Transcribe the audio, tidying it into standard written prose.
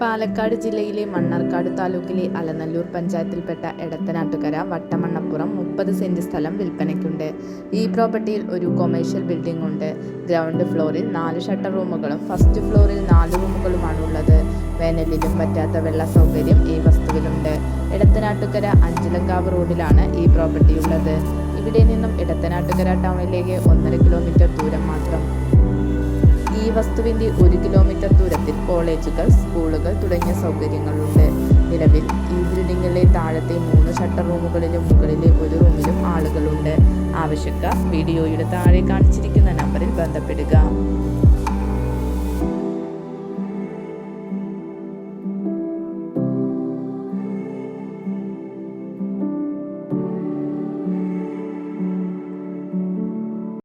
പാലക്കാട് ജില്ലയിലെ മണ്ണാർക്കാട് താലൂക്കിലെ അലനല്ലൂർ പഞ്ചായത്തിൽപ്പെട്ട എടത്തനാട്ടുകര വട്ടമണ്ണപ്പുറം 30 സെന്റ് സ്ഥലം വിൽപ്പനയ്ക്കുണ്ട്. ഈ പ്രോപ്പർട്ടിയിൽ ഒരു കൊമേഴ്ഷ്യൽ ബിൽഡിംഗ് ഉണ്ട്. ഗ്രൗണ്ട് ഫ്ലോറിൽ 4 ഷട്ടർ റൂമുകളും ഫസ്റ്റ് ഫ്ലോറിൽ 4 റൂമുകളുമാണുള്ളത്. വേനലിലും പറ്റാത്ത വെള്ള സൗകര്യം ഈ വസ്തുവിലുണ്ട്. എടത്തനാട്ടുകര അഞ്ചലങ്കാവ് റോഡിലാണ് ഈ പ്രോപ്പർട്ടി ഉള്ളത്. ഇവിടെ നിന്നും എടത്തനാട്ടുകര ടൗണിലേക്ക് 1.5 കിലോമീറ്റർ ദൂരം മാത്രം. ഈ വസ്തുവിൻ്റെ 1 കിലോമീറ്റർ ദൂരത്തിൽ കോളേജുകൾ, സ്കൂളുകൾ തുടങ്ങിയ സൗകര്യങ്ങളുണ്ട്. നിലവിൽ ഈ ബിൽഡിങ്ങിലെ താഴത്തെ 3 ഷട്ടർ റൂമുകളിലും മുകളിലെ 1 റൂമിലും ആളുകളുണ്ട്. ആവശ്യക്കാർ വീഡിയോയുടെ താഴെ കാണിച്ചിരിക്കുന്ന നമ്പറിൽ ബന്ധപ്പെടുക.